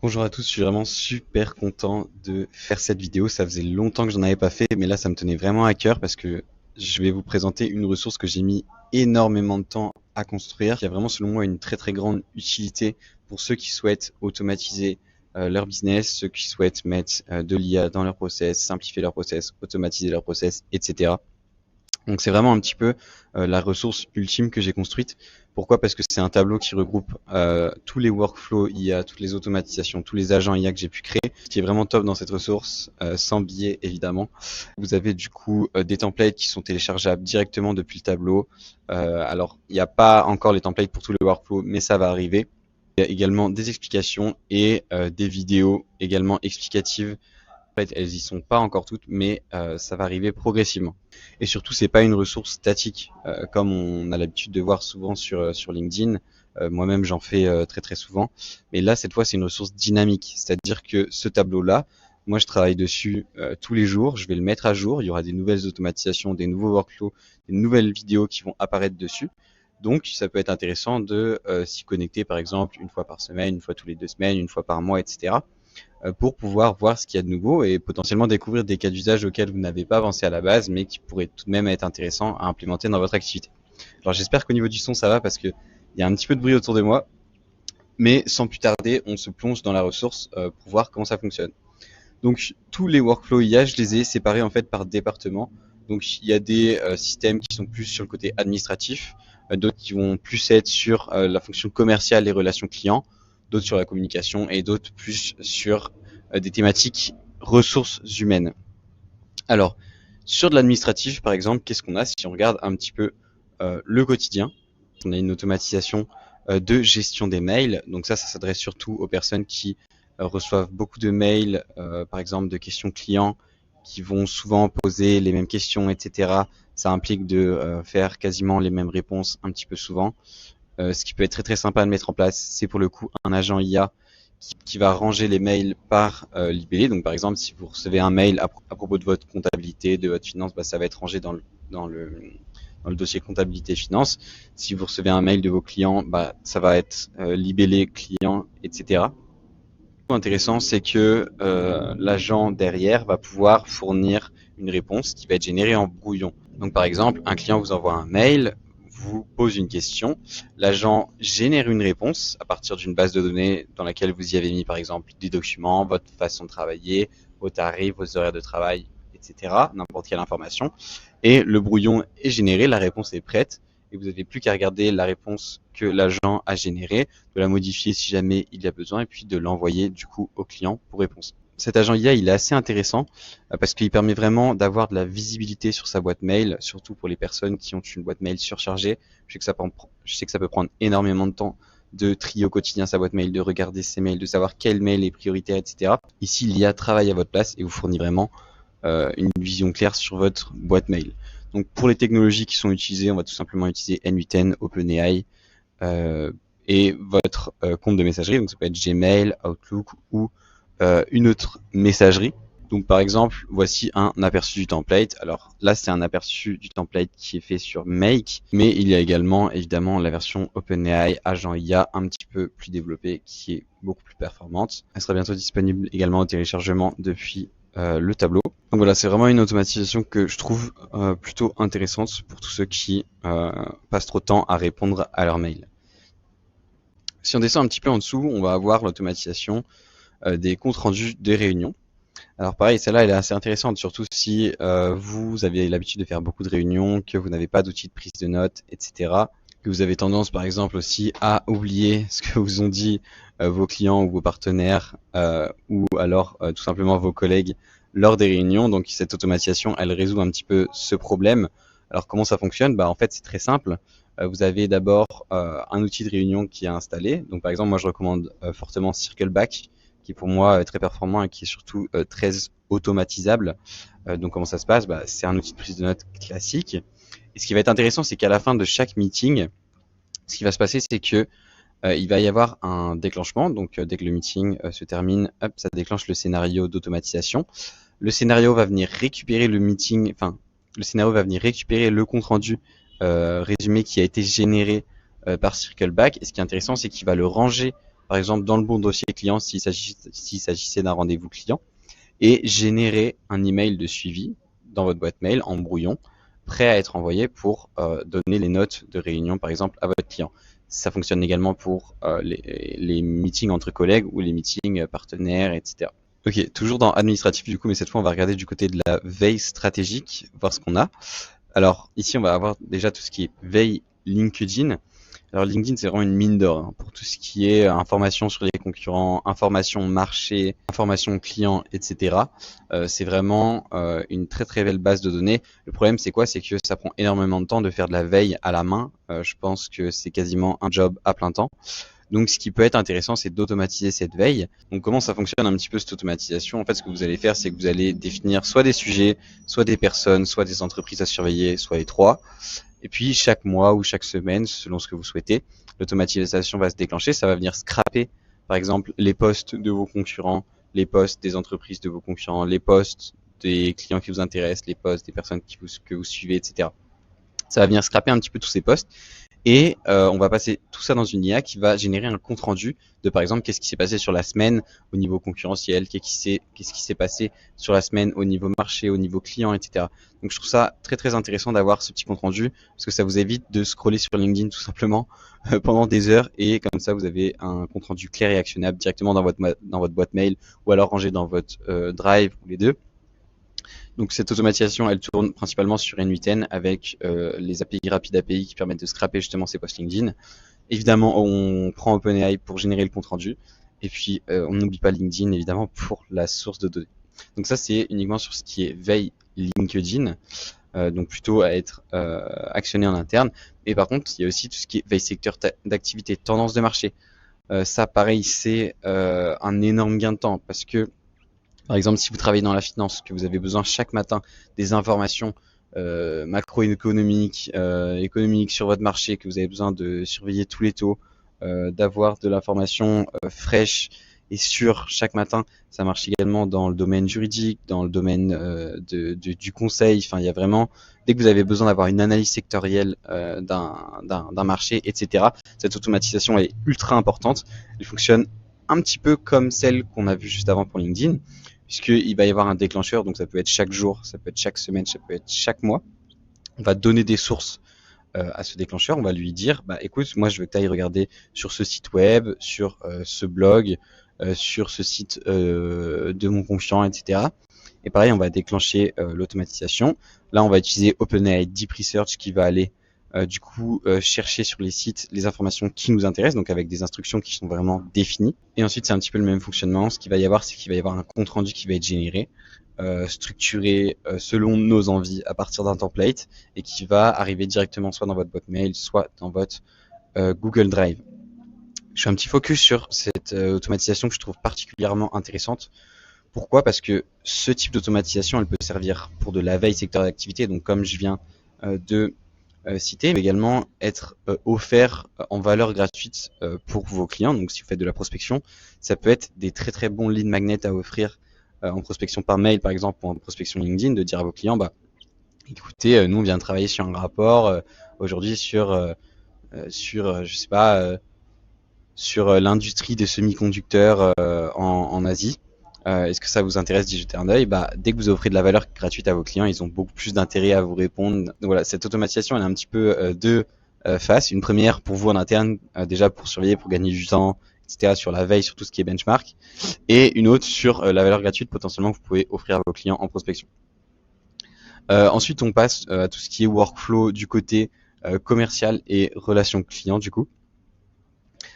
Bonjour à tous, je suis vraiment super content de faire cette vidéo. Ça faisait longtemps que j'en avais pas fait, mais là ça me tenait vraiment à cœur parce que je vais vous présenter une ressource que j'ai mis énormément de temps à construire, qui a vraiment selon moi une très très grande utilité pour ceux qui souhaitent automatiser leur business, ceux qui souhaitent mettre de l'IA dans leur process, simplifier leur process, automatiser leur process, etc. Donc c'est vraiment un petit peu la ressource ultime que j'ai construite. Pourquoi? Parce que c'est un tableau qui regroupe tous les workflows IA, toutes les automatisations, tous les agents IA que j'ai pu créer. Ce qui est vraiment top dans cette ressource, sans biais évidemment. Vous avez du coup des templates qui sont téléchargeables directement depuis le tableau. Alors il n'y a pas encore les templates pour tous les workflows, mais ça va arriver. Il y a également des explications et des vidéos également explicatives. En fait, elles y sont pas encore toutes, mais ça va arriver progressivement. Et surtout, c'est pas une ressource statique, comme on a l'habitude de voir souvent sur LinkedIn. Moi-même, j'en fais très très souvent. Mais là, cette fois, c'est une ressource dynamique. C'est-à-dire que ce tableau-là, moi, je travaille dessus tous les jours. Je vais le mettre à jour. Il y aura des nouvelles automatisations, des nouveaux workflows, des nouvelles vidéos qui vont apparaître dessus. Donc, ça peut être intéressant de s'y connecter, par exemple, une fois par semaine, une fois tous les 2 semaines, une fois par mois, etc. Pour pouvoir voir ce qu'il y a de nouveau et potentiellement découvrir des cas d'usage auxquels vous n'avez pas pensé à la base, mais qui pourraient tout de même être intéressants à implémenter dans votre activité. Alors j'espère qu'au niveau du son ça va parce que il y a un petit peu de bruit autour de moi, mais sans plus tarder, on se plonge dans la ressource pour voir comment ça fonctionne. Donc tous les workflows IA, je les ai séparés en fait par département. Donc il y a des systèmes qui sont plus sur le côté administratif, d'autres qui vont plus être sur la fonction commerciale et relations clients, d'autres sur la communication et d'autres plus sur des thématiques ressources humaines. Alors sur de l'administratif par exemple, qu'est-ce qu'on a si on regarde un petit peu le quotidien? On a une automatisation de gestion des mails. Donc ça s'adresse surtout aux personnes qui reçoivent beaucoup de mails, par exemple de questions clients, qui vont souvent poser les mêmes questions, etc. Ça implique de faire quasiment les mêmes réponses un petit peu souvent. Ce qui peut être très très sympa de mettre en place, c'est pour le coup un agent IA qui va ranger les mails par libellé. Donc par exemple, si vous recevez un mail à propos de votre comptabilité, de votre finance, bah, ça va être rangé dans le, dans le dossier comptabilité finance. Si vous recevez un mail de vos clients, bah, ça va être libellé client, etc. Intéressant, c'est que l'agent derrière va pouvoir fournir une réponse qui va être générée en brouillon. Donc par exemple, un client vous envoie un mail, vous pose une question, l'agent génère une réponse à partir d'une base de données dans laquelle vous y avez mis par exemple des documents, votre façon de travailler, vos tarifs, vos horaires de travail, etc. N'importe quelle information. Et le brouillon est généré, la réponse est prête et vous n'avez plus qu'à regarder la réponse que l'agent a générée, de la modifier si jamais il y a besoin et puis de l'envoyer du coup au client pour réponse. Cet agent IA, il est assez intéressant parce qu'il permet vraiment d'avoir de la visibilité sur sa boîte mail, surtout pour les personnes qui ont une boîte mail surchargée. Je sais que ça peut prendre énormément de temps de trier au quotidien sa boîte mail, de regarder ses mails, de savoir quel mail est prioritaire, etc. Ici, l'IA travaille à votre place et vous fournit vraiment une vision claire sur votre boîte mail. Donc pour les technologies qui sont utilisées, on va tout simplement utiliser N8N, OpenAI et votre compte de messagerie. Donc ça peut être Gmail, Outlook ou une autre messagerie. Donc par exemple, voici un aperçu du template. Alors là, c'est un aperçu du template qui est fait sur Make, mais il y a également évidemment la version OpenAI Agent IA un petit peu plus développée qui est beaucoup plus performante. Elle sera bientôt disponible également au téléchargement depuis le tableau. Donc voilà, c'est vraiment une automatisation que je trouve plutôt intéressante pour tous ceux qui passent trop de temps à répondre à leurs mails. Si on descend un petit peu en dessous, on va avoir l'automatisation des comptes rendus des réunions. Alors pareil, celle-là, elle est assez intéressante, surtout si vous avez l'habitude de faire beaucoup de réunions, que vous n'avez pas d'outils de prise de notes, etc. Que vous avez tendance, par exemple, aussi à oublier ce que vous ont dit vos clients ou vos partenaires, ou alors tout simplement vos collègues lors des réunions. Donc cette automatisation, elle résout un petit peu ce problème. Alors comment ça fonctionne? Bah en fait, c'est très simple. Vous avez d'abord un outil de réunion qui est installé. Donc par exemple, moi je recommande fortement Circleback, qui pour moi est très performant et qui est surtout très automatisable. Donc comment ça se passe? Bah, c'est un outil de prise de notes classique. Et ce qui va être intéressant, c'est qu'à la fin de chaque meeting, ce qui va se passer, c'est que il va y avoir un déclenchement. Donc dès que le meeting se termine, hop, ça déclenche le scénario d'automatisation. Le scénario va venir récupérer le meeting, enfin le scénario va venir récupérer le compte rendu résumé qui a été généré par Circleback. Et ce qui est intéressant, c'est qu'il va le ranger par exemple dans le bon dossier client s'il s'agissait d'un rendez-vous client, et générer un email de suivi dans votre boîte mail en brouillon, prêt à être envoyé pour donner les notes de réunion par exemple à votre client. Ça fonctionne également pour les meetings entre collègues ou les meetings partenaires, etc. Ok, toujours dans administratif du coup, mais cette fois on va regarder du côté de la veille stratégique, voir ce qu'on a. Alors ici on va avoir déjà tout ce qui est veille LinkedIn. Alors LinkedIn c'est vraiment une mine d'or hein, pour tout ce qui est information sur les concurrents, information marché, information client, etc. C'est vraiment une très très belle base de données. Le problème c'est quoi? C'est que ça prend énormément de temps de faire de la veille à la main. Je pense que c'est quasiment un job à plein temps. Donc, ce qui peut être intéressant, c'est d'automatiser cette veille. Donc, comment ça fonctionne un petit peu cette automatisation? En fait, ce que vous allez faire, c'est que vous allez définir soit des sujets, soit des personnes, soit des entreprises à surveiller, soit les trois. Et puis, chaque mois ou chaque semaine, selon ce que vous souhaitez, l'automatisation va se déclencher. Ça va venir scraper, par exemple, les posts de vos concurrents, les posts des entreprises de vos concurrents, les posts des clients qui vous intéressent, les posts des personnes que vous suivez, etc. Ça va venir scraper un petit peu tous ces posts. Et on va passer tout ça dans une IA qui va générer un compte rendu de par exemple qu'est-ce qui s'est passé sur la semaine au niveau concurrentiel, qu'est-ce qui s'est passé sur la semaine au niveau marché, au niveau client, etc. Donc je trouve ça très très intéressant d'avoir ce petit compte rendu parce que ça vous évite de scroller sur LinkedIn tout simplement pendant des heures et comme ça vous avez un compte rendu clair et actionnable directement dans votre boîte mail ou alors rangé dans votre Drive ou les deux. Donc cette automatisation, elle tourne principalement sur N8N avec les API Rapid API qui permettent de scraper justement ces posts LinkedIn. Évidemment, on prend OpenAI pour générer le compte rendu. Et puis, on n'oublie pas LinkedIn, évidemment, pour la source de données. Donc ça, c'est uniquement sur ce qui est veille LinkedIn, donc plutôt à être actionné en interne. Et par contre, il y a aussi tout ce qui est veille secteur d'activité, tendance de marché. Ça, pareil, c'est un énorme gain de temps parce que par exemple, si vous travaillez dans la finance, que vous avez besoin chaque matin des informations macroéconomiques, économiques sur votre marché, que vous avez besoin de surveiller tous les taux, d'avoir de l'information fraîche et sûre chaque matin. Ça marche également dans le domaine juridique, dans le domaine du conseil. Enfin, il y a vraiment, dès que vous avez besoin d'avoir une analyse sectorielle d'un marché, etc., cette automatisation est ultra importante. Elle fonctionne un petit peu comme celle qu'on a vue juste avant pour LinkedIn, puisqu'il va y avoir un déclencheur, donc ça peut être chaque jour, ça peut être chaque semaine, ça peut être chaque mois. On va donner des sources à ce déclencheur, on va lui dire, bah écoute, moi je veux que tu ailles regarder sur ce site web, sur ce blog, sur ce site de mon concurrent, etc. Et pareil, on va déclencher l'automatisation. Là, on va utiliser OpenAI Deep Research qui va aller du coup chercher sur les sites les informations qui nous intéressent, donc avec des instructions qui sont vraiment définies. Et ensuite, c'est un petit peu le même fonctionnement. Ce qu'il va y avoir, c'est qu'il va y avoir un compte rendu qui va être généré, structuré selon nos envies à partir d'un template et qui va arriver directement soit dans votre boîte mail, soit dans votre Google Drive. Je fais un petit focus sur cette automatisation que je trouve particulièrement intéressante. Pourquoi? Parce que ce type d'automatisation, elle peut servir pour de la veille secteur d'activité, donc comme je viens de citer, mais également être offert en valeur gratuite pour vos clients. Donc si vous faites de la prospection, ça peut être des très très bons lead magnets à offrir en prospection par mail par exemple ou en prospection LinkedIn, de dire à vos clients, bah écoutez, nous on vient de travailler sur un rapport aujourd'hui sur je sais pas sur l'industrie des semi-conducteurs en Asie. Est-ce que ça vous intéresse d'y jeter un œil? Bah, dès que vous offrez de la valeur gratuite à vos clients, ils ont beaucoup plus d'intérêt à vous répondre. Donc voilà, cette automatisation, elle a un petit peu deux faces. Une première pour vous en interne, déjà pour surveiller, pour gagner du temps, etc. sur la veille, sur tout ce qui est benchmark. Et une autre sur la valeur gratuite potentiellement que vous pouvez offrir à vos clients en prospection. Ensuite, on passe à tout ce qui est workflow du côté commercial et relations clients du coup.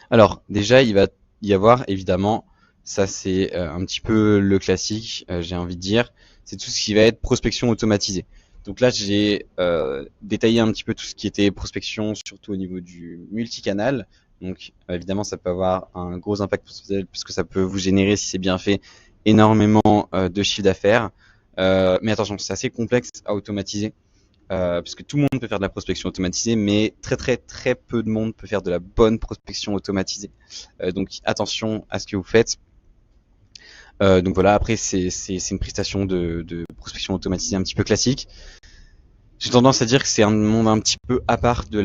Alors déjà, il va y avoir évidemment, ça c'est un petit peu le classique, j'ai envie de dire, c'est tout ce qui va être prospection automatisée. Donc là, j'ai détaillé un petit peu tout ce qui était prospection, surtout au niveau du multicanal. Donc évidemment, ça peut avoir un gros impact potentiel puisque ça peut vous générer, si c'est bien fait, énormément de chiffre d'affaires. Mais attention, c'est assez complexe à automatiser. Parce que tout le monde peut faire de la prospection automatisée, mais très très très peu de monde peut faire de la bonne prospection automatisée. Donc attention à ce que vous faites. Donc voilà, après c'est une prestation de prospection automatisée un petit peu classique. J'ai tendance à dire que c'est un monde un petit peu à part des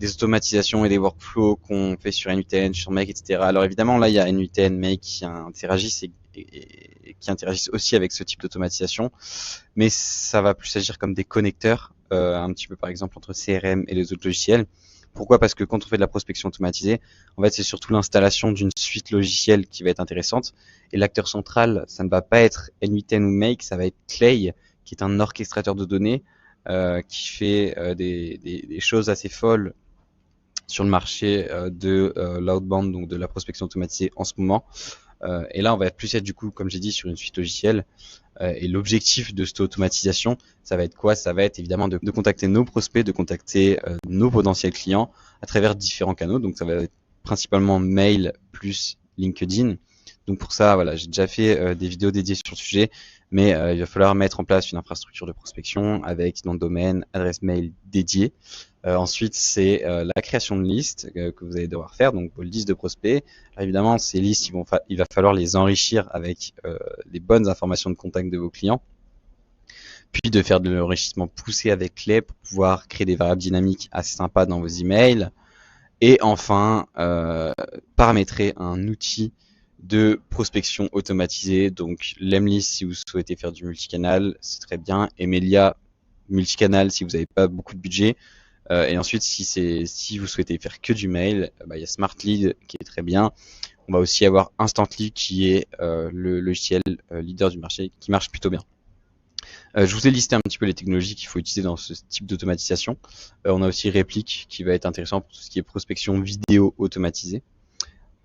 automatisations et des workflows qu'on fait sur NUTN, sur Make, etc. Alors évidemment, là, il y a NUTN, Make qui interagissent et qui interagissent aussi avec ce type d'automatisation, mais ça va plus agir comme des connecteurs, un petit peu par exemple entre CRM et les autres logiciels. Pourquoi? Parce que quand on fait de la prospection automatisée, en fait, c'est surtout l'installation d'une suite logicielle qui va être intéressante. Et l'acteur central, ça ne va pas être NUTN ou Make, ça va être Clay, qui est un orchestrateur de données qui fait des choses assez folles sur le marché de l'outbound, donc de la prospection automatisée en ce moment. Et là, on va plus être du coup, comme j'ai dit, sur une suite logicielle. Et l'objectif de cette automatisation, ça va être quoi? Ça va être évidemment de contacter nos prospects, de contacter nos potentiels clients à travers différents canaux. Donc ça va être principalement mail plus LinkedIn. Donc pour ça, voilà, j'ai déjà fait des vidéos dédiées sur le sujet, mais il va falloir mettre en place une infrastructure de prospection avec nom de domaine, adresse mail dédiée. Ensuite, c'est la création de listes que vous allez devoir faire, donc vos listes de prospects. Alors, évidemment, ces listes, il va falloir les enrichir avec les bonnes informations de contact de vos clients, puis de faire de l'enrichissement poussé avec Clay pour pouvoir créer des variables dynamiques assez sympas dans vos emails. Et enfin, paramétrer un outil de prospection automatisée. Donc, Lemlist si vous souhaitez faire du multicanal, c'est très bien. Emilia multicanal si vous n'avez pas beaucoup de budget. Et ensuite, si vous souhaitez faire que du mail, il y a Smartlead qui est très bien. On va aussi avoir Instantly qui est le logiciel leader du marché qui marche plutôt bien. Je vous ai listé un petit peu les technologies qu'il faut utiliser dans ce type d'automatisation. On a aussi Replic qui va être intéressant pour tout ce qui est prospection vidéo automatisée.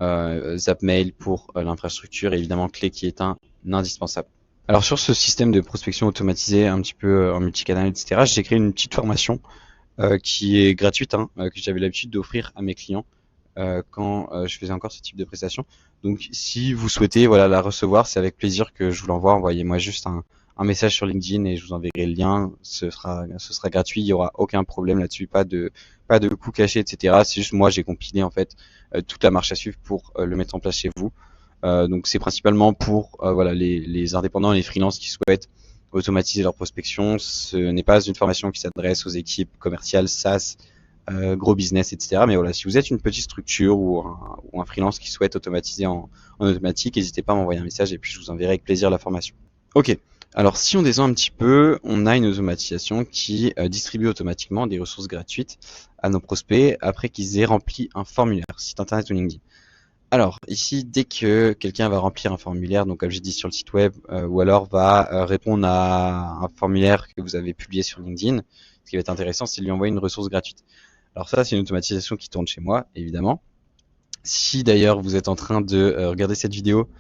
Zapmail pour l'infrastructure et évidemment Clay qui est un indispensable. Alors sur ce système de prospection automatisée un petit peu en multicanal, etc., j'ai créé une petite formation qui est gratuite, que j'avais l'habitude d'offrir à mes clients quand je faisais encore ce type de prestation. Donc si vous souhaitez voilà, la recevoir, c'est avec plaisir que je vous l'envoie. Envoyez-moi juste un message sur LinkedIn et je vous enverrai le lien. Ce sera gratuit, il n'y aura aucun problème là-dessus, pas de coûts cachés, etc. C'est juste moi j'ai compilé en fait toute la marche à suivre pour le mettre en place chez vous. Donc c'est principalement pour voilà les indépendants et les freelances qui souhaitent automatiser leur prospection. Ce n'est pas une formation qui s'adresse aux équipes commerciales, SaaS, gros business, etc. Mais voilà, si vous êtes une petite structure ou un freelance qui souhaite automatiser en automatique, n'hésitez pas à m'envoyer un message et puis je vous enverrai avec plaisir la formation. Ok, alors si on descend un petit peu, on a une automatisation qui distribue automatiquement des ressources gratuites à nos prospects après qu'ils aient rempli un formulaire, site internet ou LinkedIn. Alors ici, dès que quelqu'un va remplir un formulaire, donc comme j'ai dit sur le site web, ou alors va répondre à un formulaire que vous avez publié sur LinkedIn, ce qui va être intéressant, c'est de lui envoyer une ressource gratuite. Alors ça, c'est une automatisation qui tourne chez moi, évidemment. Si d'ailleurs vous êtes en train de regarder cette vidéo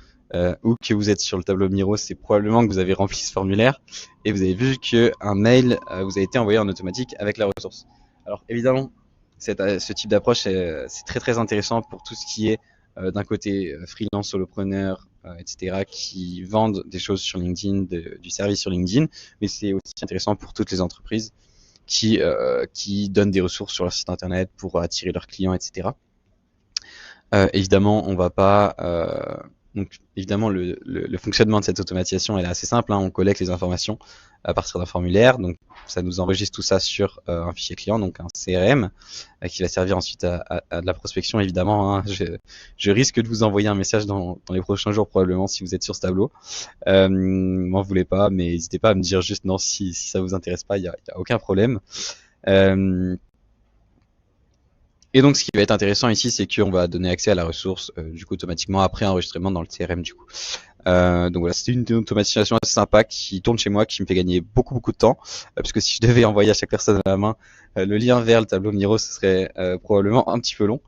ou que vous êtes sur le tableau Miro, c'est probablement que vous avez rempli ce formulaire et vous avez vu qu'un mail vous a été envoyé en automatique avec la ressource. Alors évidemment, ce type d'approche, c'est très très intéressant pour tout ce qui est d'un côté freelance, solopreneur, etc., qui vendent des choses sur LinkedIn, du service sur LinkedIn, mais c'est aussi intéressant pour toutes les entreprises qui donnent des ressources sur leur site internet pour attirer leurs clients, etc. Évidemment, on va pas. Donc, évidemment, le fonctionnement de cette automatisation est assez simple. On collecte les informations à partir d'un formulaire. Donc, ça nous enregistre tout ça sur un fichier client, donc un CRM, qui va servir ensuite à de la prospection. Évidemment, je risque de vous envoyer un message dans les prochains jours, probablement, si vous êtes sur ce tableau. M'en voulez pas, mais n'hésitez pas à me dire juste non si ça vous intéresse pas. Il y a aucun problème. Et donc, ce qui va être intéressant ici, c'est qu'on va donner accès à la ressource du coup automatiquement après enregistrement dans le CRM du coup. Donc voilà, c'est une automatisation assez sympa qui tourne chez moi, qui me fait gagner beaucoup de temps, parce que si je devais envoyer à chaque personne à la main le lien vers le tableau Miro, ce serait probablement un petit peu long.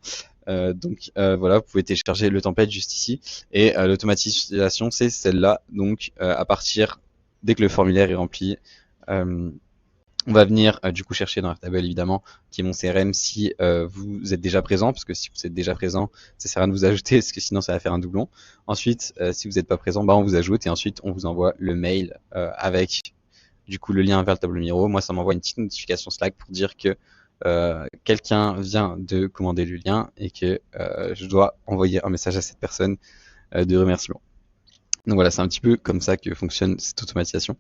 Donc voilà, vous pouvez télécharger le template juste ici. Et l'automatisation, c'est celle-là. Donc à partir dès que le formulaire est rempli. On va venir du coup chercher dans Airtable évidemment, qui est mon CRM, si vous êtes déjà présent, parce que si vous êtes déjà présent, ça sert à rien de vous ajouter, parce que sinon ça va faire un doublon. Ensuite, si vous n'êtes pas présent, on vous ajoute et ensuite on vous envoie le mail avec du coup le lien vers le tableau Miro. Moi, ça m'envoie une petite notification Slack pour dire que quelqu'un vient de commander le lien et que je dois envoyer un message à cette personne de remerciement. Donc voilà, c'est un petit peu comme ça que fonctionne cette automatisation.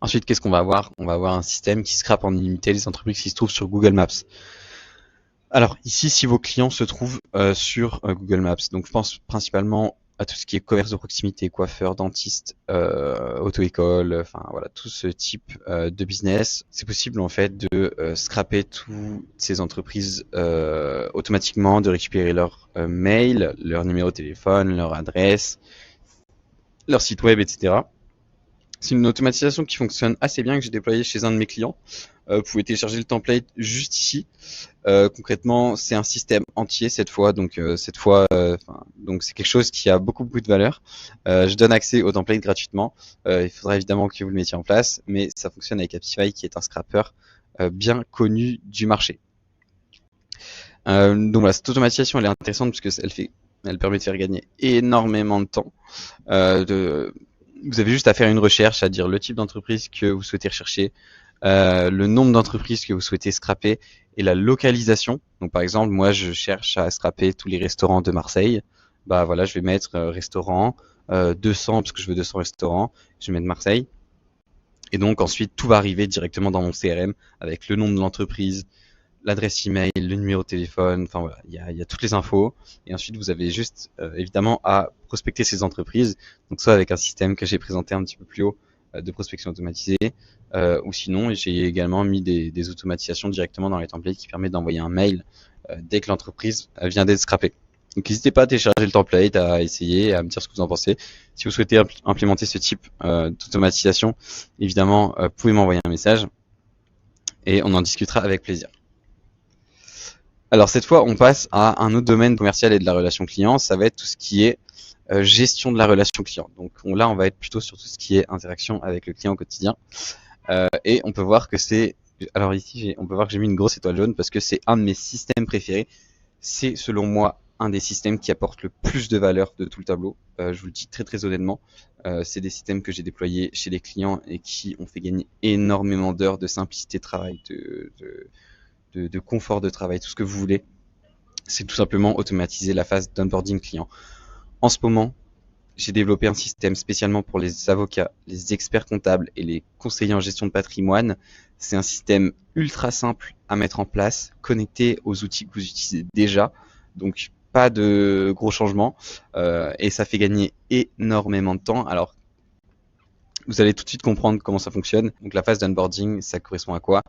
Ensuite, qu'est-ce qu'on va avoir? On va avoir un système qui scrape en illimité les entreprises qui se trouvent sur Google Maps. Alors ici, si vos clients se trouvent sur Google Maps, donc je pense principalement à tout ce qui est commerce de proximité, coiffeur, dentiste, auto-école, enfin voilà, tout ce type de business, c'est possible en fait de scraper toutes ces entreprises automatiquement, de récupérer leur mail, leur numéro de téléphone, leur adresse, leur site web, etc. C'est une automatisation qui fonctionne assez bien que j'ai déployée chez un de mes clients. Vous pouvez télécharger le template juste ici. Concrètement, c'est un système entier cette fois, donc donc c'est quelque chose qui a beaucoup de valeur. Je donne accès au template gratuitement. Il faudra évidemment que vous le mettiez en place, mais ça fonctionne avec Aptify, qui est un scrapper bien connu du marché. Donc voilà, cette automatisation elle est intéressante parce que elle permet de faire gagner énormément de temps. Vous avez juste à faire une recherche, à dire le type d'entreprise que vous souhaitez rechercher, le nombre d'entreprises que vous souhaitez scraper et la localisation. Donc par exemple, moi je cherche à scraper tous les restaurants de Marseille. Bah voilà, je vais mettre restaurant 200 parce que je veux 200 restaurants. Je vais mettre Marseille. Et donc ensuite tout va arriver directement dans mon CRM avec le nom de l'entreprise, l'adresse email, le numéro de téléphone, enfin voilà, il y a toutes les infos. Et ensuite, vous avez juste évidemment à prospecter ces entreprises. Donc soit avec un système que j'ai présenté un petit peu plus haut de prospection automatisée, ou sinon j'ai également mis des automatisations directement dans les templates qui permettent d'envoyer un mail dès que l'entreprise vient d'être scrappée. Donc n'hésitez pas à télécharger le template, à essayer, à me dire ce que vous en pensez. Si vous souhaitez implémenter ce type d'automatisation, évidemment, vous pouvez m'envoyer un message et on en discutera avec plaisir. Alors cette fois, on passe à un autre domaine commercial et de la relation client, ça va être tout ce qui est gestion de la relation client. Donc là, on va être plutôt sur tout ce qui est interaction avec le client au quotidien. Et on peut voir que alors ici, on peut voir que j'ai mis une grosse étoile jaune parce que c'est un de mes systèmes préférés. C'est selon moi un des systèmes qui apporte le plus de valeur de tout le tableau. Je vous le dis très honnêtement. C'est des systèmes que j'ai déployés chez les clients et qui ont fait gagner énormément d'heures de simplicité de travail, de confort de travail, tout ce que vous voulez. C'est tout simplement automatiser la phase d'onboarding client. En ce moment, j'ai développé un système spécialement pour les avocats, les experts comptables et les conseillers en gestion de patrimoine. C'est un système ultra simple à mettre en place, connecté aux outils que vous utilisez déjà. Donc, pas de gros changements. Et ça fait gagner énormément de temps. Alors, vous allez tout de suite comprendre comment ça fonctionne. Donc, la phase d'onboarding, ça correspond à quoi?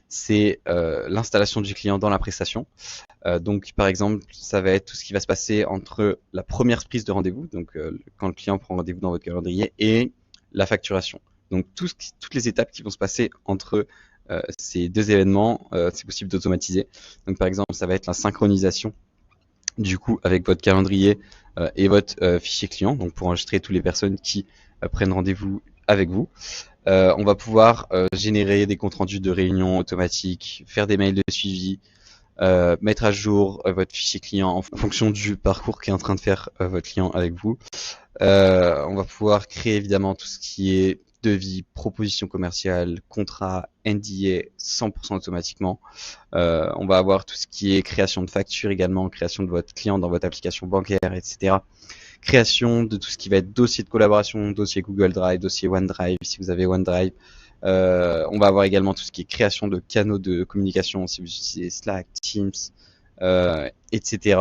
C'est l'installation du client dans la prestation. Donc, par exemple, ça va être tout ce qui va se passer entre la première prise de rendez-vous, donc quand le client prend rendez-vous dans votre calendrier, et la facturation. Donc, toutes les étapes qui vont se passer entre ces deux événements, c'est possible d'automatiser. Donc, par exemple, ça va être la synchronisation du coup avec votre calendrier et votre fichier client, donc pour enregistrer toutes les personnes qui prennent rendez-vous avec vous. On va pouvoir générer des comptes rendus de réunions automatiques, faire des mails de suivi, mettre à jour votre fichier client en fonction du parcours qu'est en train de faire votre client avec vous. On va pouvoir créer évidemment tout ce qui est devis, proposition commerciale, contrat, NDA 100% automatiquement. On va avoir tout ce qui est création de factures également, création de votre client dans votre application bancaire, etc. Création de tout ce qui va être dossier de collaboration, dossier Google Drive, dossier OneDrive si vous avez OneDrive. On va avoir également tout ce qui est création de canaux de communication si vous utilisez Slack, Teams, etc.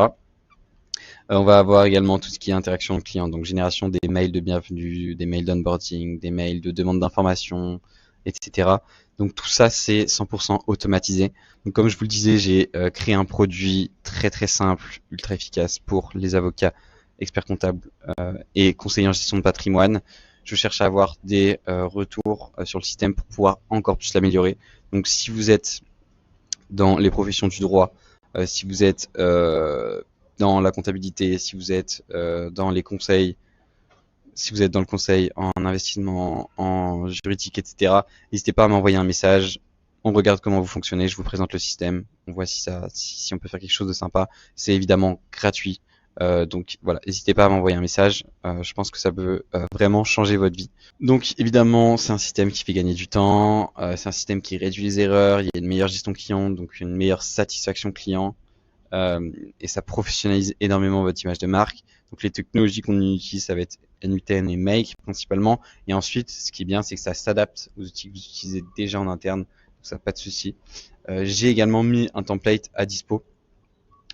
On va avoir également tout ce qui est interaction client, donc génération des mails de bienvenue, des mails d'onboarding, des mails de demande d'information, etc. Donc tout ça c'est 100% automatisé. Donc comme je vous le disais, j'ai créé un produit très simple, ultra efficace pour les avocats, experts comptables et conseillers en gestion de patrimoine. Je cherche à avoir des retours sur le système pour pouvoir encore plus l'améliorer. Donc si vous êtes dans les professions du droit, si vous êtes dans la comptabilité, si vous êtes dans les conseils, si vous êtes dans le conseil en investissement, en juridique, etc., n'hésitez pas à m'envoyer un message. On regarde comment vous fonctionnez, je vous présente le système, on voit si on peut faire quelque chose de sympa. C'est évidemment gratuit. Donc voilà, n'hésitez pas à m'envoyer un message. Je pense que ça peut vraiment changer votre vie. Donc évidemment, c'est un système qui fait gagner du temps, c'est un système qui réduit les erreurs, il y a une meilleure gestion client, donc une meilleure satisfaction client, et ça professionnalise énormément votre image de marque. Donc les technologies qu'on utilise, ça va être N8N et Make principalement. Et ensuite, ce qui est bien, c'est que ça s'adapte aux outils que vous utilisez déjà en interne, donc ça pas de souci. J'ai également mis un template à dispo.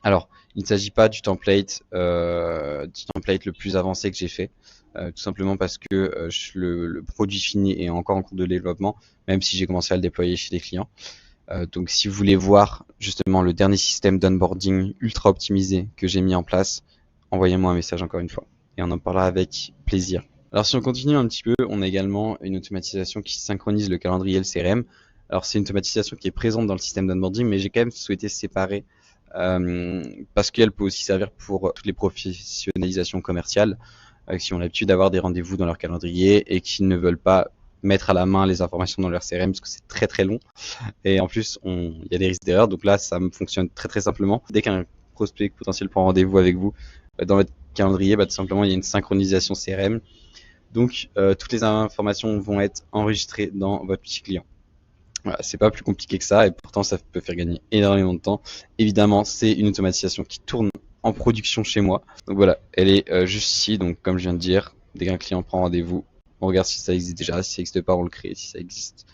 Alors, il ne s'agit pas du template le plus avancé que j'ai fait, tout simplement parce que le produit fini est encore en cours de développement, même si j'ai commencé à le déployer chez les clients. Donc si vous voulez voir justement le dernier système d'onboarding ultra optimisé que j'ai mis en place, envoyez-moi un message encore une fois et on en parlera avec plaisir. Alors si on continue un petit peu, on a également une automatisation qui synchronise le calendrier et le CRM. Alors c'est une automatisation qui est présente dans le système d'onboarding, mais j'ai quand même souhaité séparer parce qu'elle peut aussi servir pour toutes les professionnalisations commerciales qui ont l'habitude d'avoir des rendez-vous dans leur calendrier et qui ne veulent pas mettre à la main les informations dans leur CRM parce que c'est très très long et en plus il y a des risques d'erreur. Donc là ça me fonctionne très très simplement. Dès qu'un prospect potentiel prend rendez-vous avec vous dans votre calendrier, tout simplement il y a une synchronisation CRM. Donc toutes les informations vont être enregistrées dans votre petit client. Voilà, c'est pas plus compliqué que ça et pourtant ça peut faire gagner énormément de temps. Évidemment, c'est une automatisation qui tourne en production chez moi. Donc voilà, elle est juste ici. Donc comme je viens de dire, dès qu'un client prend rendez-vous, on regarde si ça existe déjà. Si ça n'existe pas, on le crée. Si ça existe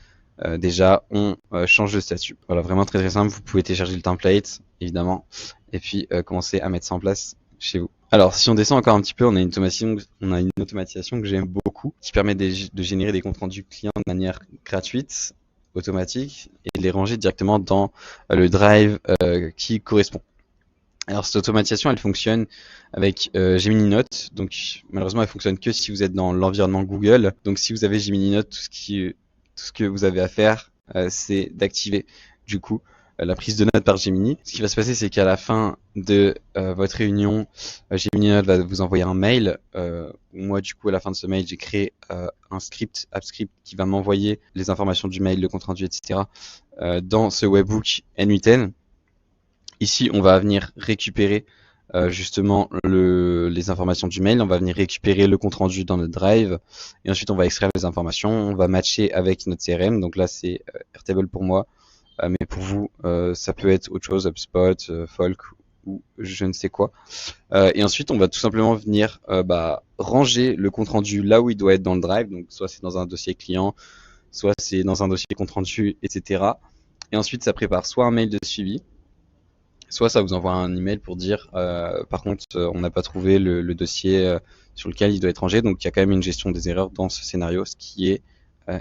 déjà, on change de statut. Voilà, vraiment très très simple. Vous pouvez télécharger le template, évidemment, et puis commencer à mettre ça en place chez vous. Alors, si on descend encore un petit peu, on a une automatisation que j'aime beaucoup, qui permet de générer des comptes rendus clients de manière gratuite, automatique, et de les ranger directement dans le drive qui correspond. Alors cette automatisation, elle fonctionne avec Gemini Note. Donc malheureusement, elle fonctionne que si vous êtes dans l'environnement Google. Donc si vous avez Gemini Note, tout ce que vous avez à faire, c'est d'activer du coup la prise de notes par Gemini. Ce qui va se passer, c'est qu'à la fin de votre réunion, Gemini Note va vous envoyer un mail. Moi, du coup, à la fin de ce mail, j'ai créé un script, AppScript, qui va m'envoyer les informations du mail, le compte rendu, etc. Dans ce webbook N8N. Ici, on va venir récupérer justement les informations du mail, on va venir récupérer le compte rendu dans notre drive, et ensuite on va extraire les informations, on va matcher avec notre CRM. Donc là, c'est Airtable pour moi, mais pour vous, ça peut être autre chose, HubSpot, Folk ou je ne sais quoi. Et ensuite, on va tout simplement venir ranger le compte rendu là où il doit être dans le drive. Donc soit c'est dans un dossier client, soit c'est dans un dossier compte rendu, etc. Et ensuite, ça prépare soit un mail de suivi, soit ça vous envoie un email pour dire par contre on n'a pas trouvé le dossier sur lequel il doit être rangé. Donc il y a quand même une gestion des erreurs dans ce scénario, ce qui est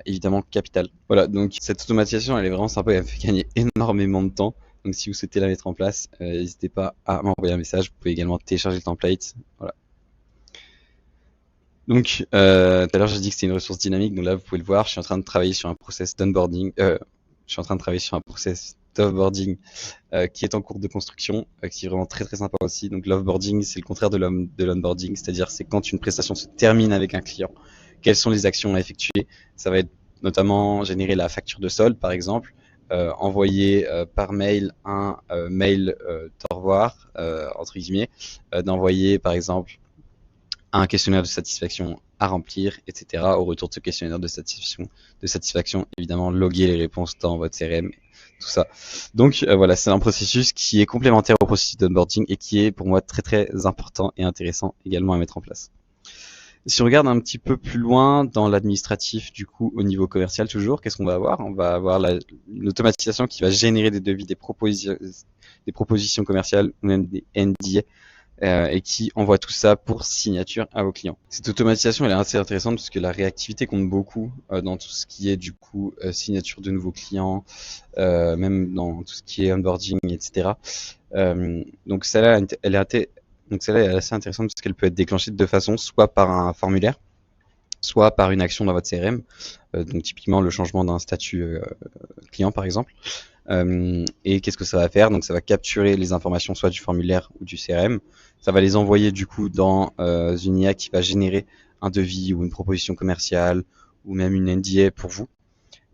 évidemment capital. Voilà, donc cette automatisation elle est vraiment sympa et elle me fait gagner énormément de temps. Donc si vous souhaitez la mettre en place, n'hésitez pas à m'envoyer un message. Vous pouvez également télécharger le template. Voilà. Donc tout à l'heure j'ai dit que c'était une ressource dynamique, donc là vous pouvez le voir, je suis en train de travailler sur un process d'onboarding, je suis en train de travailler sur un process d'offboarding qui est en cours de construction, qui est vraiment très très sympa aussi. Donc l'offboarding c'est le contraire de l'onboarding, c'est-à-dire c'est quand une prestation se termine avec un client, quelles sont les actions à effectuer. Ça va être notamment générer la facture de solde par exemple, envoyer par mail un mail d'au revoir entre guillemets, d'envoyer par exemple un questionnaire de satisfaction à remplir, etc. Au retour de ce questionnaire de satisfaction, évidemment, loguer les réponses dans votre CRM, tout ça. Donc voilà, c'est un processus qui est complémentaire au processus d'onboarding et qui est pour moi très très important et intéressant également à mettre en place. Si on regarde un petit peu plus loin dans l'administratif, du coup, au niveau commercial toujours, qu'est-ce qu'on va avoir? On va avoir une automatisation qui va générer des devis, des propositions commerciales ou même des NDA. Et qui envoie tout ça pour signature à vos clients. Cette automatisation elle est assez intéressante parce que la réactivité compte beaucoup dans tout ce qui est du coup signature de nouveaux clients, même dans tout ce qui est onboarding, etc. Donc celle-là elle est assez intéressante parce qu'elle peut être déclenchée de deux façons, soit par un formulaire, soit par une action dans votre CRM, donc typiquement le changement d'un statut client par exemple. Et qu'est-ce que ça va faire? Donc ça va capturer les informations soit du formulaire ou du CRM, ça va les envoyer du coup dans une IA qui va générer un devis ou une proposition commerciale ou même une NDA pour vous.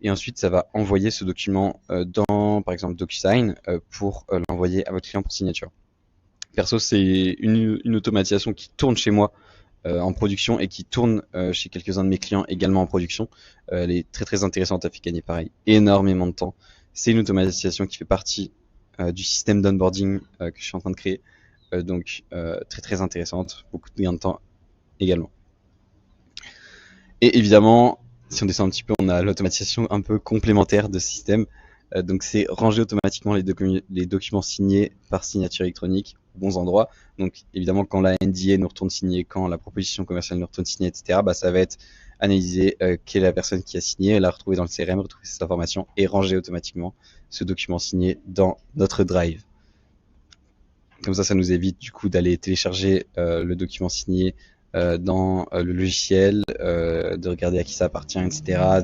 Et ensuite ça va envoyer ce document dans par exemple DocuSign pour l'envoyer à votre client pour signature. Perso c'est une automatisation qui tourne chez moi en production et qui tourne chez quelques-uns de mes clients également en production. Elle est très très intéressante, elle fait gagner pareil énormément de temps. C'est une automatisation qui fait partie du système d'onboarding que je suis en train de créer. Donc très très intéressante, beaucoup de gain de temps également. Et évidemment, si on descend un petit peu, on a l'automatisation un peu complémentaire de ce système. Donc c'est ranger automatiquement les documents signés par signature électronique aux bons endroits. Donc évidemment, quand la NDA nous retourne signer, quand la proposition commerciale nous retourne signer, etc., bah, ça va être analyser quelle est la personne qui a signé, la retrouver dans le CRM, retrouver cette information et ranger automatiquement ce document signé dans notre Drive. Comme ça nous évite du coup d'aller télécharger le document signé dans le logiciel, de regarder à qui ça appartient, etc.,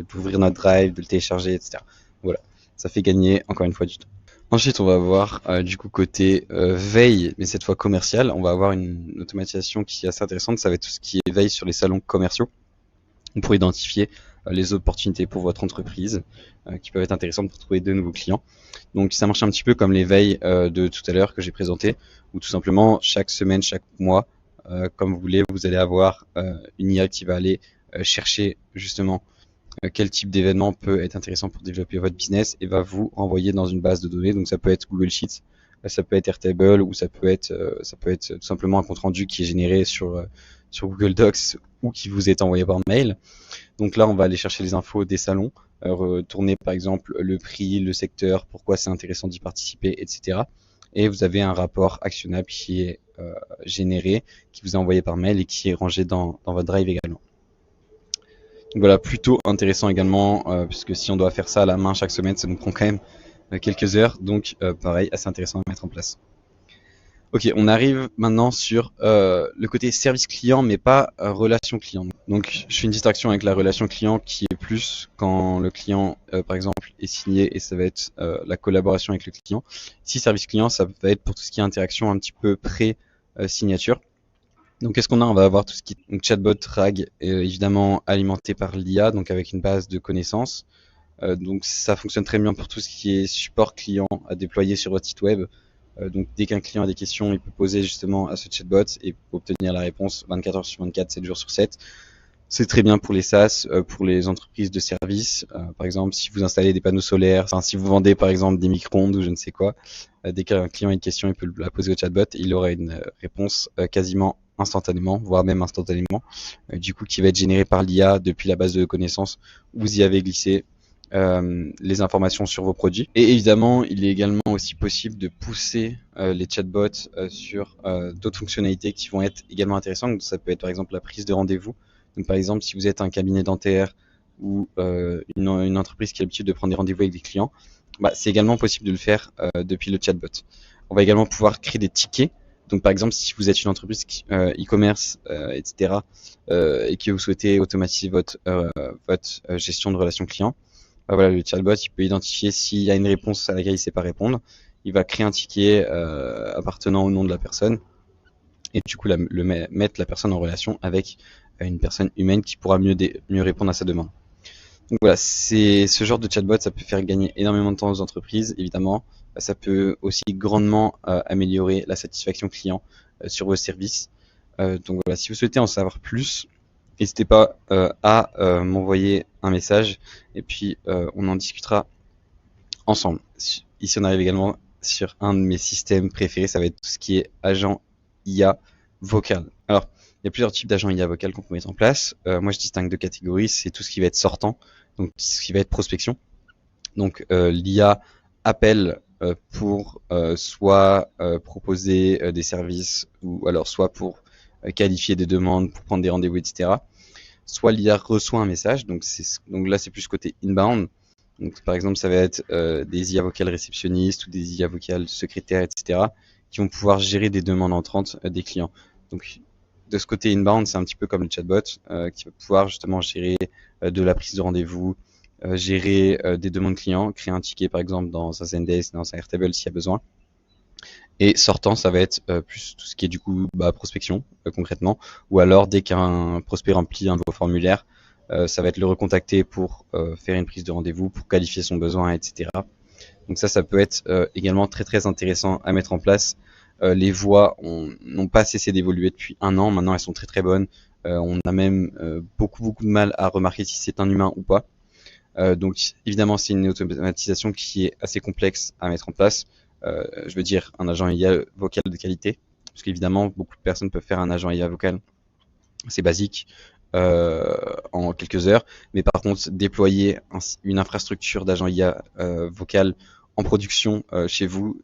d'ouvrir notre Drive, de le télécharger, etc. Voilà, ça fait gagner encore une fois du temps. Ensuite, on va avoir du coup côté veille, mais cette fois commercial, on va avoir une automatisation qui est assez intéressante. Ça va être tout ce qui est veille sur les salons commerciaux. On pourrait identifier les opportunités pour votre entreprise qui peuvent être intéressantes pour trouver de nouveaux clients. Donc ça marche un petit peu comme les veilles de tout à l'heure que j'ai présenté, où tout simplement chaque semaine, chaque mois, comme vous voulez, vous allez avoir une IA qui va aller chercher justement quel type d'événement peut être intéressant pour développer votre business et va vous renvoyer dans une base de données. Donc ça peut être Google Sheets, ça peut être Airtable ou ça peut être tout simplement un compte rendu qui est généré sur Google Docs ou qui vous est envoyé par mail. Donc là, on va aller chercher les infos des salons, retourner par exemple le prix, le secteur, pourquoi c'est intéressant d'y participer, etc. Et vous avez un rapport actionnable qui est généré, qui vous est envoyé par mail et qui est rangé dans votre Drive également. Donc voilà, plutôt intéressant également, puisque si on doit faire ça à la main chaque semaine, ça nous prend quand même quelques heures. Donc pareil, assez intéressant à mettre en place. Ok, on arrive maintenant sur le côté service client, mais pas relation client. Donc je fais une distinction avec la relation client qui est plus quand le client, par exemple, est signé et ça va être la collaboration avec le client. Si service client, ça va être pour tout ce qui est interaction un petit peu pré-signature. Donc qu'est-ce qu'on a? On va avoir tout ce qui est donc, chatbot, RAG, évidemment alimenté par l'IA, donc avec une base de connaissances. Donc ça fonctionne très bien pour tout ce qui est support client à déployer sur votre site web. Donc dès qu'un client a des questions, il peut poser justement à ce chatbot et obtenir la réponse 24 heures sur 24, 7 jours sur 7. C'est très bien pour les SaaS, pour les entreprises de services. Par exemple, si vous installez des panneaux solaires, enfin, si vous vendez par exemple des micro-ondes ou je ne sais quoi, dès qu'un client a une question, il peut la poser au chatbot et il aura une réponse quasiment instantanément, voire même instantanément, du coup qui va être générée par l'IA depuis la base de connaissances où vous y avez glissé les informations sur vos produits. Et évidemment, il est également aussi possible de pousser les chatbots sur d'autres fonctionnalités qui vont être également intéressantes. Donc, ça peut être par exemple la prise de rendez-vous. Donc par exemple, si vous êtes un cabinet dentaire ou une entreprise qui a l'habitude de prendre des rendez-vous avec des clients, bah, c'est également possible de le faire depuis le chatbot. On va également pouvoir créer des tickets. Donc par exemple, si vous êtes une entreprise e-commerce, etc., et que vous souhaitez automatiser votre gestion de relations clients, bah voilà, le chatbot, il peut identifier s'il y a une réponse à laquelle il ne sait pas répondre. Il va créer un ticket appartenant au nom de la personne et du coup mettre la personne en relation avec une personne humaine qui pourra mieux répondre à sa demande. Donc voilà, c'est ce genre de chatbot, ça peut faire gagner énormément de temps aux entreprises, évidemment. Ça peut aussi grandement améliorer la satisfaction client sur vos services. Donc voilà, si vous souhaitez en savoir plus, n'hésitez pas à m'envoyer un message et puis on en discutera ensemble. Ici, on arrive également sur un de mes systèmes préférés, ça va être tout ce qui est agent IA vocal. Alors, il y a plusieurs types d'agents IA vocal qu'on peut mettre en place. Moi, je distingue deux catégories. C'est tout ce qui va être sortant, donc tout ce qui va être prospection. Donc, l'IA appelle pour soit proposer des services ou alors soit pour qualifier des demandes, pour prendre des rendez-vous, etc. Soit l'IA reçoit un message, donc là c'est plus côté inbound. Donc par exemple ça va être des IA vocales réceptionnistes ou des IA vocales secrétaires, etc. qui vont pouvoir gérer des demandes entrantes des clients. Donc de ce côté inbound, c'est un petit peu comme le chatbot qui va pouvoir justement gérer de la prise de rendez-vous, gérer des demandes clients, créer un ticket par exemple dans un Zendesk, dans un Airtable s'il y a besoin. Et sortant, ça va être plus tout ce qui est du coup prospection concrètement, ou alors dès qu'un prospect remplit un nouveau formulaire, ça va être le recontacter pour faire une prise de rendez-vous, pour qualifier son besoin, etc. Donc ça peut être également très très intéressant à mettre en place. Les voix n'ont pas cessé d'évoluer depuis un an, maintenant elles sont très très bonnes. On a même beaucoup de mal à remarquer si c'est un humain ou pas. Donc évidemment c'est une automatisation qui est assez complexe à mettre en place. Je veux dire un agent IA vocal de qualité, parce qu'évidemment beaucoup de personnes peuvent faire un agent IA vocal, c'est basique, en quelques heures. Mais par contre, déployer une infrastructure d'agent IA vocal en production chez vous,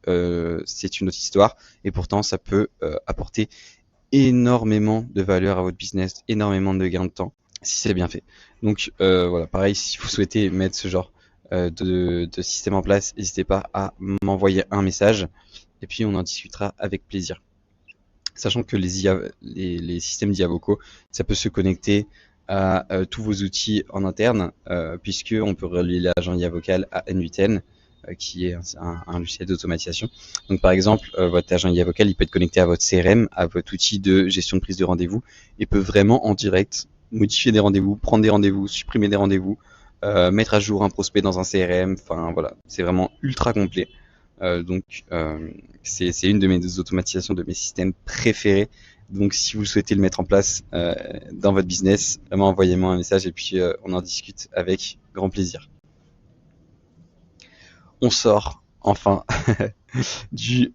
c'est une autre histoire. Et pourtant, ça peut apporter énormément de valeur à votre business, énormément de gains de temps, si c'est bien fait. Donc voilà, pareil, si vous souhaitez mettre ce genre de système en place, n'hésitez pas à m'envoyer un message et puis on en discutera avec plaisir. Sachant que les systèmes d'IA vocaux, ça peut se connecter à tous vos outils en interne, puisque on peut relier l'agent IA vocal à N8N, qui est un logiciel d'automatisation. Donc par exemple, votre agent IA vocal, il peut être connecté à votre CRM, à votre outil de gestion de prise de rendez-vous, et peut vraiment en direct modifier des rendez-vous, prendre des rendez-vous, supprimer des rendez-vous, mettre à jour un prospect dans un CRM. Enfin voilà, c'est vraiment ultra complet. C'est une de mes automatisations de mes systèmes préférés. Donc si vous souhaitez le mettre en place dans votre business, vraiment envoyez-moi un message et puis on en discute avec grand plaisir. On sort enfin du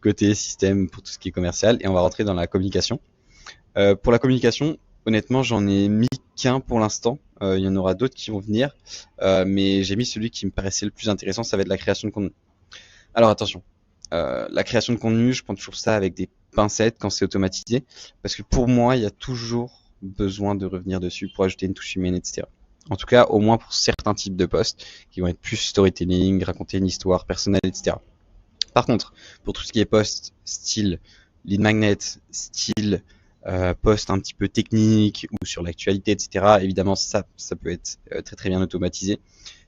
côté système pour tout ce qui est commercial et on va rentrer dans la communication. Pour la communication, honnêtement, j'en ai mis qu'un pour l'instant. Il y en aura d'autres qui vont venir, mais j'ai mis celui qui me paraissait le plus intéressant, ça va être la création de contenu. Alors attention, la création de contenu, je prends toujours ça avec des pincettes quand c'est automatisé, parce que pour moi, il y a toujours besoin de revenir dessus pour ajouter une touche humaine, etc. En tout cas, au moins pour certains types de posts qui vont être plus storytelling, raconter une histoire personnelle, etc. Par contre, pour tout ce qui est post style lead magnet, style post un petit peu technique ou sur l'actualité, etc. Évidemment, ça peut être très très bien automatisé.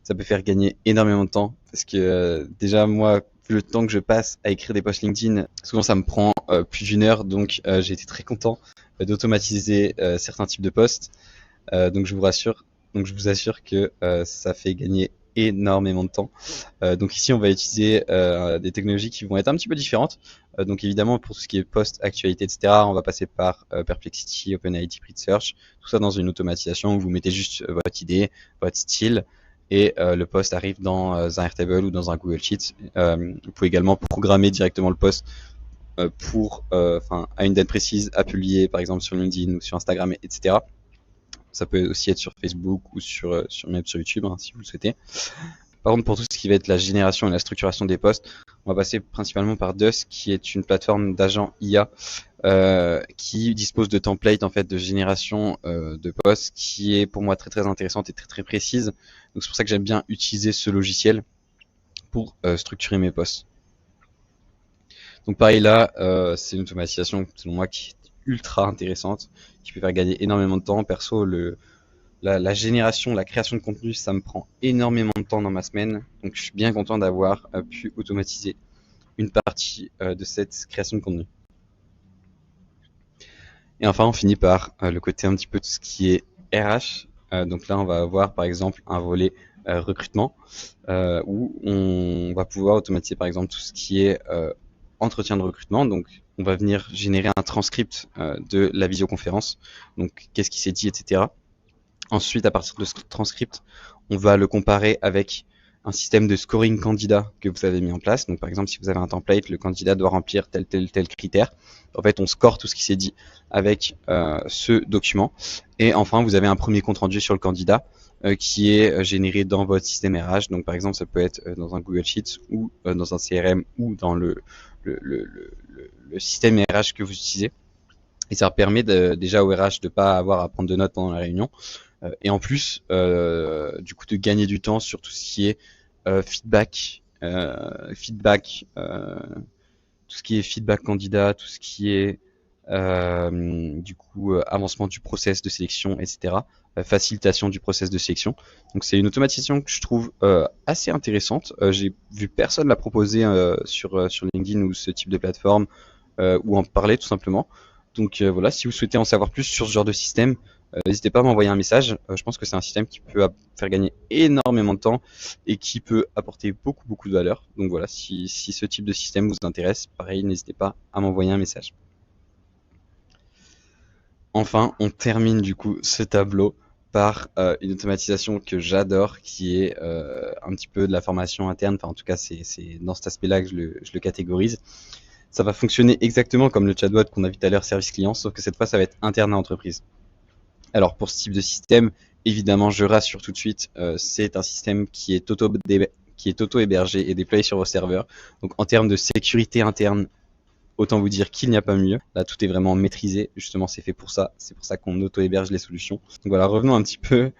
Ça peut faire gagner énormément de temps parce que déjà moi, le temps que je passe à écrire des posts LinkedIn, souvent ça me prend plus d'une heure, donc j'ai été très content d'automatiser certains types de posts. Donc je vous assure que ça fait gagner énormément de temps. Donc ici on va utiliser des technologies qui vont être un petit peu différentes. Donc évidemment pour tout ce qui est post, actualité, etc. On va passer par Perplexity, OpenAI, Deep Research, tout ça dans une automatisation où vous mettez juste votre idée, votre style et le post arrive dans un Airtable ou dans un Google Sheets. Vous pouvez également programmer directement le post à une date précise à publier par exemple sur LinkedIn ou sur Instagram, etc. Ça peut aussi être sur Facebook ou même sur YouTube hein, si vous le souhaitez. Par contre, pour tout ce qui va être la génération et la structuration des posts, on va passer principalement par Dusk, qui est une plateforme d'agents IA qui dispose de templates en fait de génération de posts, qui est pour moi très très intéressante et très très précise. Donc c'est pour ça que j'aime bien utiliser ce logiciel pour structurer mes posts. Donc pareil là, c'est une automatisation selon moi qui est ultra intéressante, qui peut faire gagner énormément de temps. Perso, la génération, la création de contenu, ça me prend énormément de temps dans ma semaine. Donc je suis bien content d'avoir pu automatiser une partie de cette création de contenu. Et enfin, on finit par le côté un petit peu tout ce qui est RH. Donc là, on va avoir par exemple un volet recrutement où on va pouvoir automatiser par exemple tout ce qui est entretien de recrutement. Donc on va venir générer un transcript de la visioconférence. Donc qu'est-ce qui s'est dit, etc. Ensuite, à partir de ce transcript, on va le comparer avec un système de scoring candidat que vous avez mis en place. Donc par exemple, si vous avez un template, le candidat doit remplir tel critère. En fait, on score tout ce qui s'est dit avec ce document. Et enfin, vous avez un premier compte rendu sur le candidat qui est généré dans votre système RH. Donc par exemple, ça peut être dans un Google Sheets ou dans un CRM ou dans le système RH que vous utilisez. Et ça permet déjà au RH de ne pas avoir à prendre de notes pendant la réunion. Et en plus, du coup, de gagner du temps sur tout ce qui est feedback, tout ce qui est feedback candidat, tout ce qui est du coup avancement du process de sélection, etc. Facilitation du process de sélection. Donc c'est une automatisation que je trouve assez intéressante. J'ai vu personne la proposer sur LinkedIn ou ce type de plateforme ou en parler tout simplement. Donc voilà, si vous souhaitez en savoir plus sur ce genre de système, n'hésitez pas à m'envoyer un message. Je pense que c'est un système qui peut faire gagner énormément de temps et qui peut apporter beaucoup de valeur. Donc voilà, si ce type de système vous intéresse, pareil, n'hésitez pas à m'envoyer un message. Enfin, on termine du coup ce tableau par une automatisation que j'adore, qui est un petit peu de la formation interne. Enfin, en tout cas, c'est dans cet aspect-là que je le catégorise. Ça va fonctionner exactement comme le chatbot qu'on a vu tout à l'heure, service client, sauf que cette fois, ça va être interne à l'entreprise. Alors pour ce type de système, évidemment, je rassure tout de suite, c'est un système qui est auto-hébergé et déployé sur vos serveurs. Donc en termes de sécurité interne, autant vous dire qu'il n'y a pas mieux. Là, tout est vraiment maîtrisé. Justement, c'est fait pour ça. C'est pour ça qu'on auto-héberge les solutions. Donc voilà, revenons un petit peu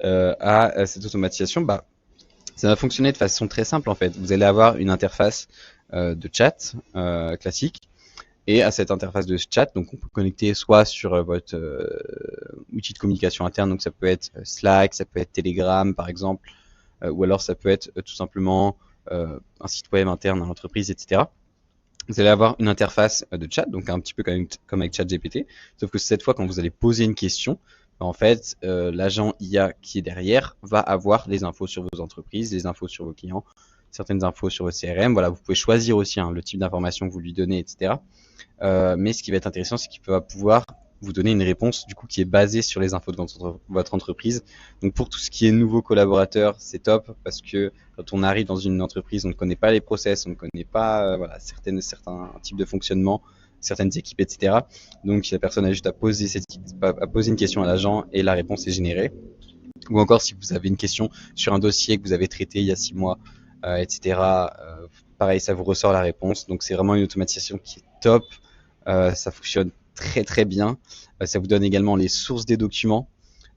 à cette automatisation. Bah, ça va fonctionner de façon très simple en fait. Vous allez avoir une interface de chat classique. Et à cette interface de chat, donc on peut connecter soit sur votre outil de communication interne, donc ça peut être Slack, ça peut être Telegram par exemple, ou alors ça peut être tout simplement un site web interne à l'entreprise, etc. Vous allez avoir une interface de chat, donc un petit peu comme avec ChatGPT, sauf que cette fois, quand vous allez poser une question, en fait, l'agent IA qui est derrière va avoir les infos sur vos entreprises, les infos sur vos clients, certaines infos sur votre CRM. Voilà, vous pouvez choisir aussi le type d'information que vous lui donnez, etc. Mais ce qui va être intéressant, c'est qu'il va pouvoir vous donner une réponse du coup qui est basée sur les infos de votre entreprise. Donc pour tout ce qui est nouveaux collaborateurs, c'est top parce que quand on arrive dans une entreprise, on ne connaît pas les process, on ne connaît pas voilà, certains types de fonctionnement, certaines équipes, etc. Donc la personne a juste à poser une question à l'agent et la réponse est générée. Ou encore si vous avez une question sur un dossier que vous avez traité il y a 6 mois, etc. Pareil, ça vous ressort la réponse. Donc c'est vraiment une automatisation qui est top. Ça fonctionne très très bien. Ça vous donne également les sources des documents.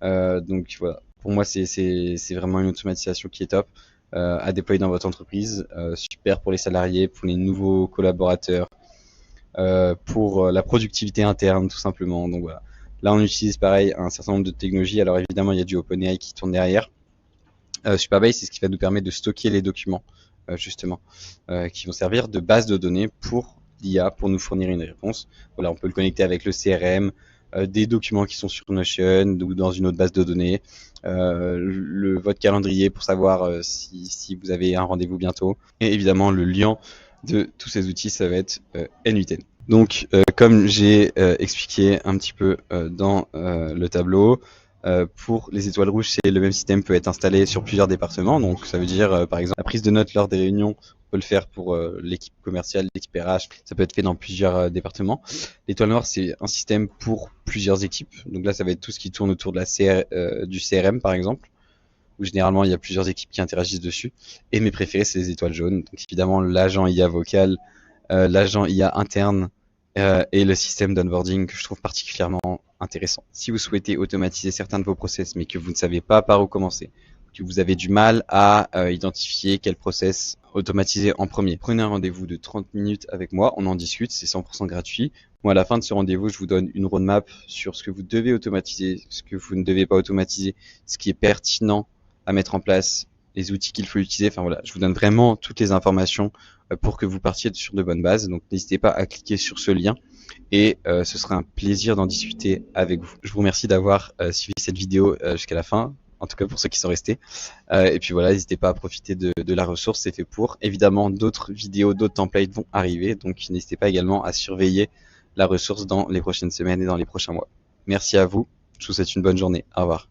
Donc voilà, pour moi c'est vraiment une automatisation qui est top à déployer dans votre entreprise. Super pour les salariés, pour les nouveaux collaborateurs, pour la productivité interne tout simplement. Donc voilà. Là on utilise pareil un certain nombre de technologies. Alors évidemment il y a du OpenAI qui tourne derrière. Superbase, c'est ce qui va nous permettre de stocker les documents, justement, qui vont servir de base de données pour l'IA, pour nous fournir une réponse. Voilà, on peut le connecter avec le CRM, des documents qui sont sur Notion ou dans une autre base de données, votre calendrier pour savoir si vous avez un rendez-vous bientôt, et évidemment le lien de tous ces outils, ça va être N8N. Donc, comme j'ai expliqué un petit peu dans le tableau, pour les étoiles rouges, c'est le même système peut être installé sur plusieurs départements. Donc ça veut dire par exemple la prise de notes lors des réunions, on peut le faire pour l'équipe commerciale, l'équipe RH, ça peut être fait dans plusieurs départements. L'étoile noire, c'est un système pour plusieurs équipes. Donc là, ça va être tout ce qui tourne autour de du CRM par exemple, où généralement il y a plusieurs équipes qui interagissent dessus. Et mes préférés, c'est les étoiles jaunes. Donc évidemment l'agent IA vocal, l'agent IA interne et le système d'onboarding que je trouve particulièrement intéressant. Si vous souhaitez automatiser certains de vos process mais que vous ne savez pas par où commencer, que vous avez du mal à identifier quel process automatiser en premier, prenez un rendez-vous de 30 minutes avec moi, on en discute, c'est 100% gratuit. Moi, à la fin de ce rendez-vous, je vous donne une roadmap sur ce que vous devez automatiser, ce que vous ne devez pas automatiser, ce qui est pertinent à mettre en place, les outils qu'il faut utiliser. Enfin voilà, je vous donne vraiment toutes les informations pour que vous partiez sur de bonnes bases. Donc n'hésitez pas à cliquer sur ce lien et ce sera un plaisir d'en discuter avec vous. Je vous remercie d'avoir suivi cette vidéo jusqu'à la fin, en tout cas pour ceux qui sont restés. Et puis voilà, n'hésitez pas à profiter de la ressource, c'est fait pour. Évidemment, d'autres vidéos, d'autres templates vont arriver, donc n'hésitez pas également à surveiller la ressource dans les prochaines semaines et dans les prochains mois. Merci à vous, je vous souhaite une bonne journée, au revoir.